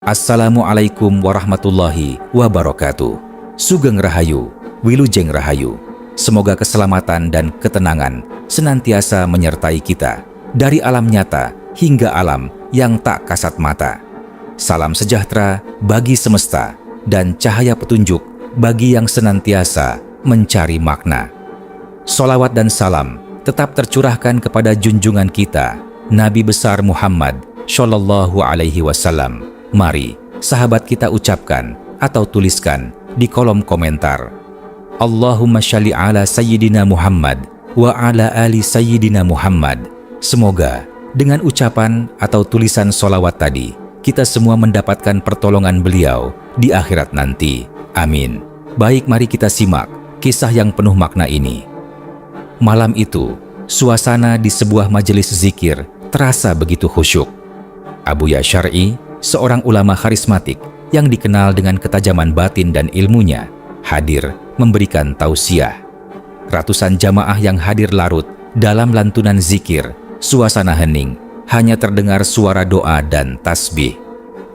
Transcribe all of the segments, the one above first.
Assalamualaikum warahmatullahi wabarakatuh. Sugeng Rahayu, Wilujeng Rahayu. Semoga keselamatan dan ketenangan senantiasa menyertai kita dari alam nyata hingga alam yang tak kasat mata. Salam sejahtera bagi semesta dan cahaya petunjuk bagi yang senantiasa mencari makna. Sholawat dan salam tetap tercurahkan kepada junjungan kita, Nabi besar Muhammad Shallallahu Alaihi Wasallam. Mari sahabat kita ucapkan atau tuliskan di kolom komentar. Allahumma shalli ala Sayyidina Muhammad wa ala ali Sayyidina Muhammad. Semoga dengan ucapan atau tulisan sholawat tadi, kita semua mendapatkan pertolongan beliau di akhirat nanti. Amin. Baik, mari kita simak kisah yang penuh makna ini. Malam itu, suasana di sebuah majelis zikir terasa begitu khusyuk. Abuya Syar'i, seorang ulama karismatik yang dikenal dengan ketajaman batin dan ilmunya, hadir memberikan tausiah. Ratusan jamaah yang hadir larut dalam lantunan zikir, suasana hening, hanya terdengar suara doa dan tasbih.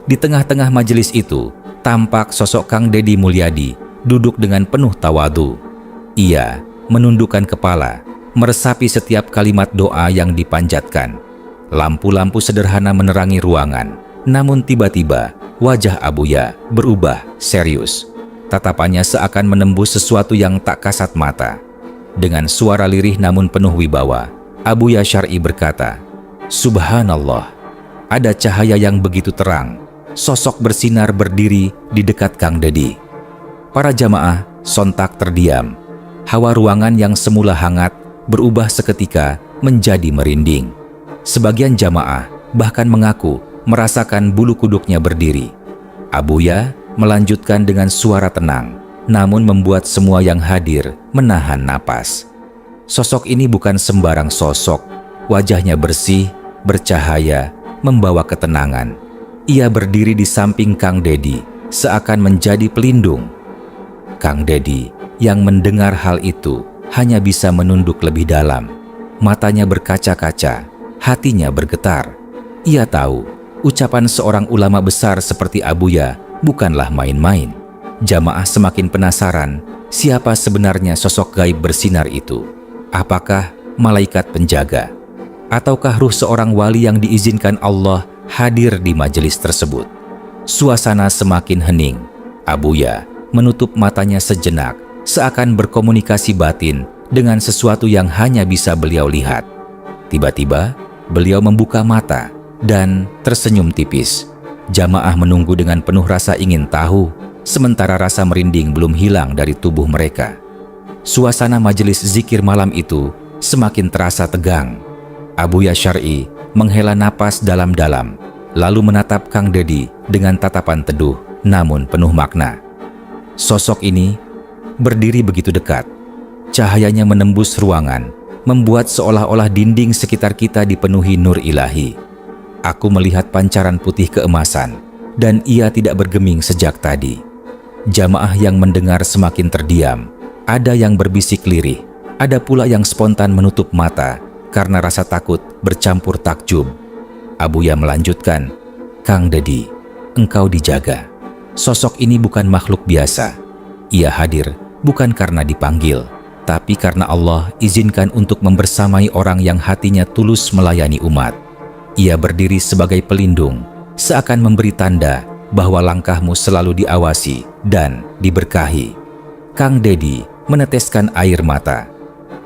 Di tengah-tengah majelis itu, tampak sosok Kang Deddy Mulyadi duduk dengan penuh tawadu. Ia menundukkan kepala, meresapi setiap kalimat doa yang dipanjatkan. Lampu-lampu sederhana menerangi ruangan, namun tiba-tiba wajah Abuya berubah serius. Tatapannya seakan menembus sesuatu yang tak kasat mata. Dengan suara lirih namun penuh wibawa, Abuya Syar'i berkata, "Subhanallah, ada cahaya yang begitu terang, sosok bersinar berdiri di dekat Kang Deddy." Para jamaah sontak terdiam. Hawa ruangan yang semula hangat berubah seketika menjadi merinding. Sebagian jamaah bahkan mengaku merasakan bulu kuduknya berdiri. Abuya melanjutkan dengan suara tenang, namun membuat semua yang hadir menahan napas. Sosok ini bukan sembarang sosok. Wajahnya bersih, bercahaya, membawa ketenangan. Ia berdiri di samping Kang Deddy, seakan menjadi pelindung. Kang Deddy yang mendengar hal itu hanya bisa menunduk lebih dalam. Matanya berkaca-kaca, hatinya bergetar. Ia tahu ucapan seorang ulama besar seperti Abuya bukanlah main-main. Jamaah semakin penasaran siapa sebenarnya sosok gaib bersinar itu. Apakah malaikat penjaga? Ataukah ruh seorang wali yang diizinkan Allah hadir di majelis tersebut? Suasana semakin hening. Abuya menutup matanya sejenak, seakan berkomunikasi batin dengan sesuatu yang hanya bisa beliau lihat. Tiba-tiba, beliau membuka mata dan tersenyum tipis. Jamaah menunggu dengan penuh rasa ingin tahu, sementara rasa merinding belum hilang dari tubuh mereka. Suasana majelis zikir malam itu semakin terasa tegang. Abuya Syar'i menghela napas dalam-dalam, lalu menatap Kang Deddy dengan tatapan teduh namun penuh makna. Sosok ini berdiri begitu dekat. Cahayanya menembus ruangan, membuat seolah-olah dinding sekitar kita dipenuhi nur ilahi. Aku melihat pancaran putih keemasan, dan ia tidak bergeming sejak tadi. Jamaah yang mendengar semakin terdiam. Ada yang berbisik lirih, ada pula yang spontan menutup mata karena rasa takut bercampur takjub. Abuya melanjutkan, "Kang Deddy, engkau dijaga. Sosok ini bukan makhluk biasa. Ia hadir bukan karena dipanggil, tapi karena Allah izinkan untuk membersamai orang yang hatinya tulus melayani umat. Ia berdiri sebagai pelindung, seakan memberi tanda bahwa langkahmu selalu diawasi dan diberkahi." Kang Deddy meneteskan air mata.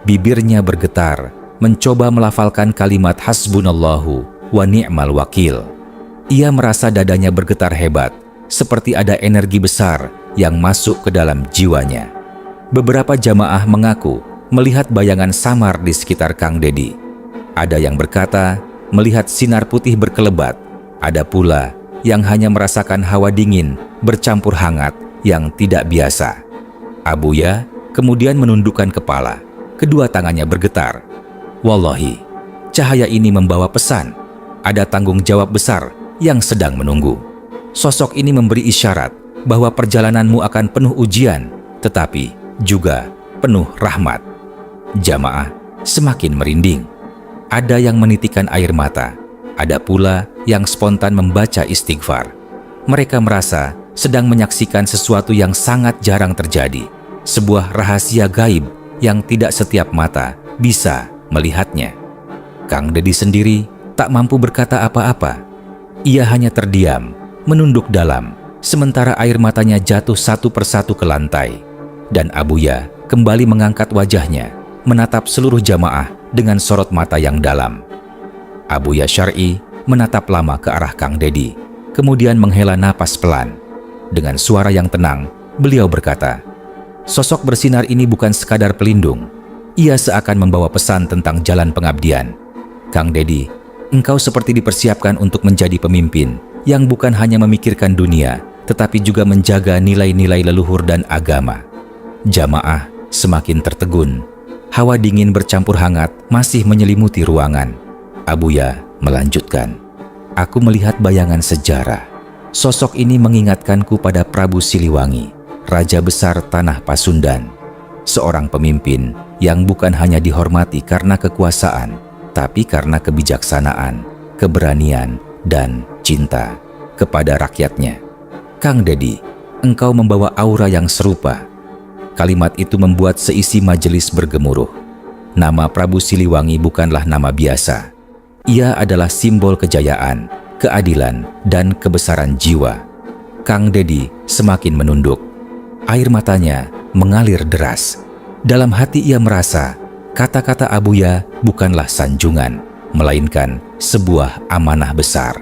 Bibirnya bergetar, mencoba melafalkan kalimat hasbunallahu wa ni'mal wakil. Ia merasa dadanya bergetar hebat, seperti ada energi besar yang masuk ke dalam jiwanya. Beberapa jamaah mengaku melihat bayangan samar di sekitar Kang Deddy. Ada yang berkata melihat sinar putih berkelebat, ada pula yang hanya merasakan hawa dingin bercampur hangat yang tidak biasa. Abuya kemudian menundukkan kepala, kedua tangannya bergetar. Wallahi, cahaya ini membawa pesan. Ada tanggung jawab besar yang sedang menunggu. Sosok ini memberi isyarat bahwa perjalananmu akan penuh ujian, tetapi juga penuh rahmat. Jamaah semakin merinding. Ada yang menitikkan air mata, ada pula yang spontan membaca istighfar. Mereka merasa sedang menyaksikan sesuatu yang sangat jarang terjadi, sebuah rahasia gaib yang tidak setiap mata bisa melihatnya. Kang Dedi sendiri tak mampu berkata apa-apa. Ia hanya terdiam, menunduk dalam, sementara air matanya jatuh satu persatu ke lantai. Dan Abuya kembali mengangkat wajahnya, menatap seluruh jamaah dengan sorot mata yang dalam. Abuya Syar'i menatap lama ke arah Kang Dedi, kemudian menghela napas pelan. Dengan suara yang tenang, beliau berkata, "Sosok bersinar ini bukan sekadar pelindung. Ia seakan membawa pesan tentang jalan pengabdian. Kang Dedi, engkau seperti dipersiapkan untuk menjadi pemimpin yang bukan hanya memikirkan dunia, tetapi juga menjaga nilai-nilai leluhur dan agama." Jamaah semakin tertegun. Hawa dingin bercampur hangat masih menyelimuti ruangan. Abuya melanjutkan, "Aku melihat bayangan sejarah. Sosok ini mengingatkanku pada Prabu Siliwangi, Raja Besar Tanah Pasundan. Seorang pemimpin yang bukan hanya dihormati karena kekuasaan, tapi karena kebijaksanaan, keberanian, dan cinta kepada rakyatnya. Kang Dedi, engkau membawa aura yang serupa." Kalimat itu membuat seisi majelis bergemuruh. Nama Prabu Siliwangi bukanlah nama biasa. Ia adalah simbol kejayaan, keadilan, dan kebesaran jiwa. Kang Dedi semakin menunduk. Air matanya mengalir deras. Dalam hati ia merasa kata-kata Abuya bukanlah sanjungan, melainkan sebuah amanah besar.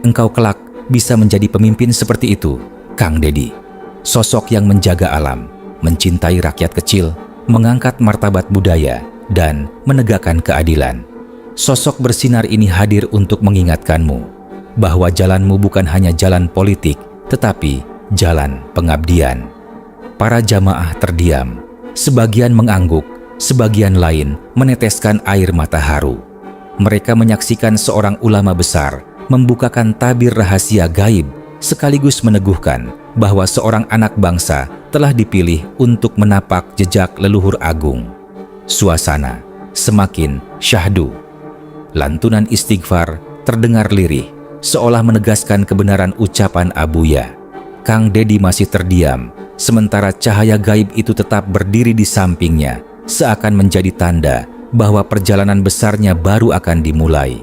Engkau kelak bisa menjadi pemimpin seperti itu, Kang Dedi. Sosok yang menjaga alam, mencintai rakyat kecil, mengangkat martabat budaya, dan menegakkan keadilan. Sosok bersinar ini hadir untuk mengingatkanmu bahwa jalanmu bukan hanya jalan politik, tetapi jalan pengabdian. Para jamaah terdiam, sebagian mengangguk, sebagian lain meneteskan air mata haru. Mereka menyaksikan seorang ulama besar membukakan tabir rahasia gaib, sekaligus meneguhkan bahwa seorang anak bangsa telah dipilih untuk menapak jejak leluhur agung. Suasana semakin syahdu. Lantunan istighfar terdengar lirih, seolah menegaskan kebenaran ucapan Abuya. Kang Dedi masih terdiam, sementara cahaya gaib itu tetap berdiri di sampingnya, seakan menjadi tanda bahwa perjalanan besarnya baru akan dimulai.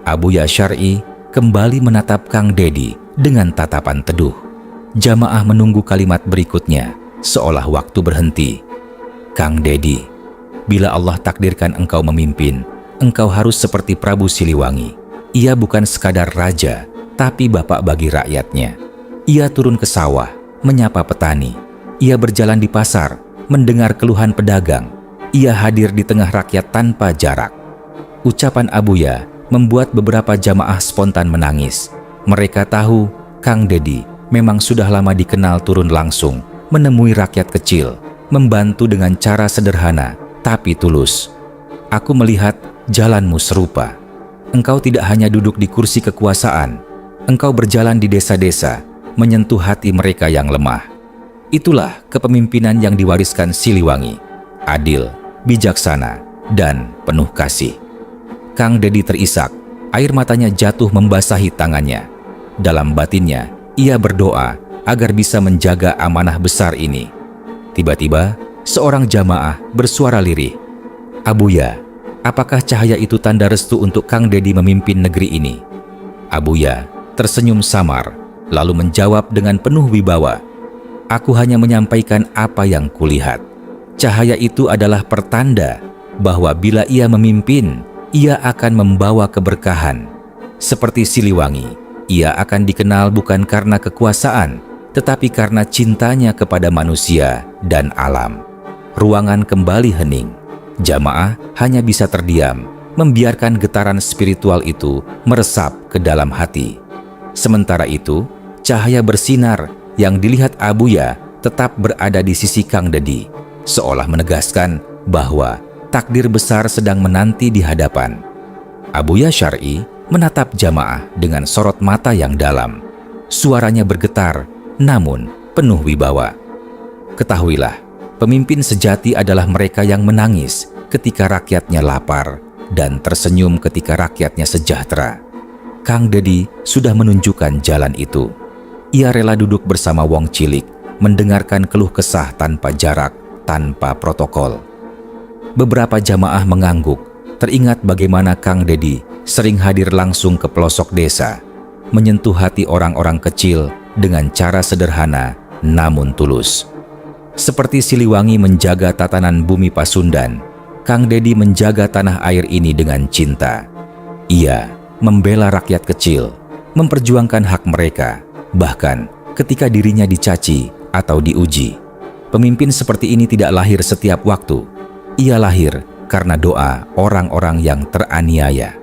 Abuya Syar'i kembali menatap Kang Dedi dengan tatapan teduh. Jamaah menunggu kalimat berikutnya, seolah waktu berhenti. Kang Dedi, bila Allah takdirkan engkau memimpin, engkau harus seperti Prabu Siliwangi. Ia bukan sekadar raja, tapi bapak bagi rakyatnya. Ia turun ke sawah, menyapa petani. Ia berjalan di pasar, mendengar keluhan pedagang. Ia hadir di tengah rakyat tanpa jarak. Ucapan Abuya membuat beberapa jamaah spontan menangis. Mereka tahu Kang Dedi memang sudah lama dikenal turun langsung, menemui rakyat kecil, membantu dengan cara sederhana, tapi tulus. Aku melihat jalanmu serupa. Engkau tidak hanya duduk di kursi kekuasaan, engkau berjalan di desa-desa, menyentuh hati mereka yang lemah. Itulah kepemimpinan yang diwariskan Siliwangi, adil, bijaksana, dan penuh kasih. Kang Dedi terisak, air matanya jatuh membasahi tangannya. Dalam batinnya, ia berdoa agar bisa menjaga amanah besar ini. Tiba-tiba, seorang jamaah bersuara lirih, "Abuya, apakah cahaya itu tanda restu untuk Kang Dedi memimpin negeri ini?" Abuya tersenyum samar, lalu menjawab dengan penuh wibawa, "Aku hanya menyampaikan apa yang kulihat. Cahaya itu adalah pertanda bahwa bila ia memimpin, ia akan membawa keberkahan. Seperti Siliwangi, ia akan dikenal bukan karena kekuasaan, tetapi karena cintanya kepada manusia dan alam." Ruangan kembali hening. Jamaah hanya bisa terdiam, membiarkan getaran spiritual itu meresap ke dalam hati. Sementara itu, cahaya bersinar yang dilihat Abuya tetap berada di sisi Kang Dedi, seolah menegaskan bahwa takdir besar sedang menanti di hadapan. Abuya Syar'i menatap jamaah dengan sorot mata yang dalam. Suaranya bergetar, namun penuh wibawa. "Ketahuilah, pemimpin sejati adalah mereka yang menangis ketika rakyatnya lapar dan tersenyum ketika rakyatnya sejahtera. Kang Dedi sudah menunjukkan jalan itu. Ia rela duduk bersama wong cilik, mendengarkan keluh kesah tanpa jarak, tanpa protokol. Beberapa jamaah mengangguk, teringat bagaimana Kang Dedi sering hadir langsung ke pelosok desa, menyentuh hati orang-orang kecil dengan cara sederhana namun tulus. Seperti Siliwangi menjaga tatanan bumi Pasundan, Kang Dedi menjaga tanah air ini dengan cinta. Ia membela rakyat kecil, memperjuangkan hak mereka, bahkan ketika dirinya dicaci atau diuji. Pemimpin seperti ini tidak lahir setiap waktu. Ia lahir karena doa orang-orang yang teraniaya.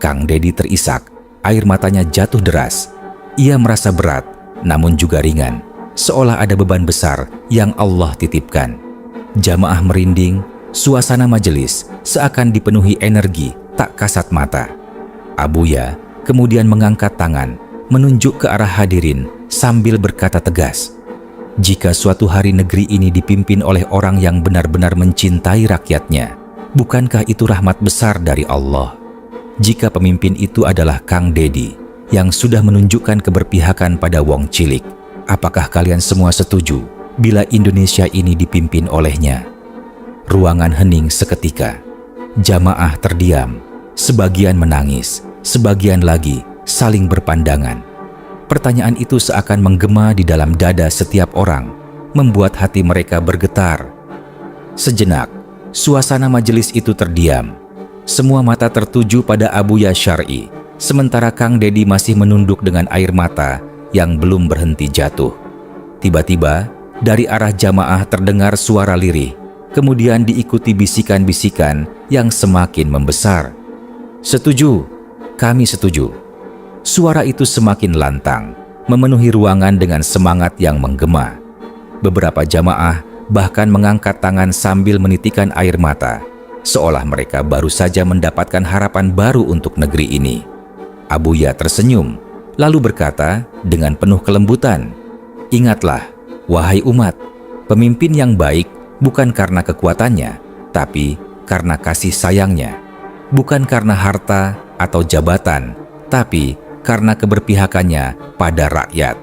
Kang Dedi terisak, air matanya jatuh deras. Ia merasa berat, namun juga ringan, seolah ada beban besar yang Allah titipkan. Jamaah merinding, suasana majelis seakan dipenuhi energi tak kasat mata. Abuya kemudian mengangkat tangan, menunjuk ke arah hadirin sambil berkata tegas, "Jika suatu hari negeri ini dipimpin oleh orang yang benar-benar mencintai rakyatnya, bukankah itu rahmat besar dari Allah? Jika pemimpin itu adalah Kang Dedi yang sudah menunjukkan keberpihakan pada wong cilik, apakah kalian semua setuju bila Indonesia ini dipimpin olehnya?" Ruangan hening seketika. Jamaah terdiam, sebagian menangis, sebagian lagi saling berpandangan. Pertanyaan itu seakan menggema di dalam dada setiap orang, membuat hati mereka bergetar. Sejenak, suasana majelis itu terdiam. Semua mata tertuju pada Abuya Syar'i, sementara Kang Dedi masih menunduk dengan air mata yang belum berhenti jatuh. Tiba-tiba, dari arah jamaah terdengar suara lirih, kemudian diikuti bisikan-bisikan yang semakin membesar. "Setuju, kami setuju." Suara itu semakin lantang, memenuhi ruangan dengan semangat yang menggema. Beberapa jamaah bahkan mengangkat tangan sambil menitikan air mata, seolah mereka baru saja mendapatkan harapan baru untuk negeri ini. Abuya tersenyum, lalu berkata dengan penuh kelembutan, "Ingatlah, wahai umat, pemimpin yang baik bukan karena kekuatannya, tapi karena kasih sayangnya. Bukan karena harta atau jabatan, tapi karena keberpihakannya pada rakyat.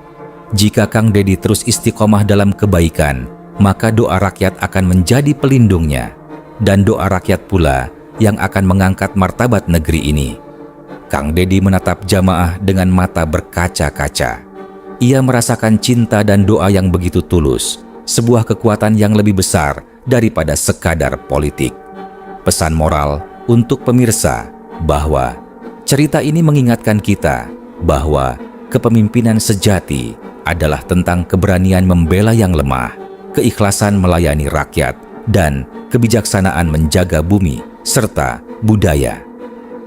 Jika Kang Dedi terus istiqomah dalam kebaikan, maka doa rakyat akan menjadi pelindungnya, dan doa rakyat pula yang akan mengangkat martabat negeri ini." Kang Dedi menatap jamaah dengan mata berkaca-kaca. Ia merasakan cinta dan doa yang begitu tulus, sebuah kekuatan yang lebih besar daripada sekadar politik. Pesan moral untuk pemirsa bahwa cerita ini mengingatkan kita bahwa kepemimpinan sejati adalah tentang keberanian membela yang lemah, keikhlasan melayani rakyat, dan kebijaksanaan menjaga bumi serta budaya.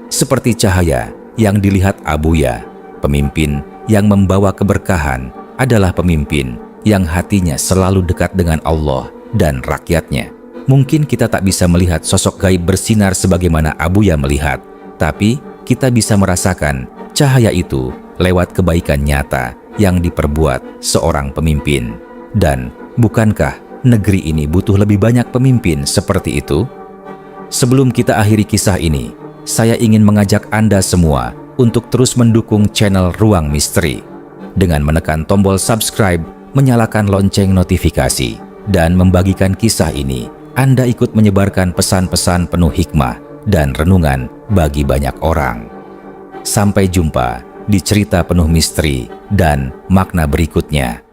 Seperti cahaya yang dilihat Abuya, pemimpin yang membawa keberkahan adalah pemimpin yang hatinya selalu dekat dengan Allah dan rakyatnya. Mungkin kita tak bisa melihat sosok gaib bersinar sebagaimana Abuya melihat, tapi kita bisa merasakan cahaya itu lewat kebaikan nyata yang diperbuat seorang pemimpin. Dan bukankah negeri ini butuh lebih banyak pemimpin seperti itu? Sebelum kita akhiri kisah ini, saya ingin mengajak Anda semua untuk terus mendukung channel Ruang Misteri dengan menekan tombol subscribe, menyalakan lonceng notifikasi, dan membagikan kisah ini. Anda ikut menyebarkan pesan-pesan penuh hikmah dan renungan bagi banyak orang. Sampai jumpa di cerita penuh misteri dan makna berikutnya.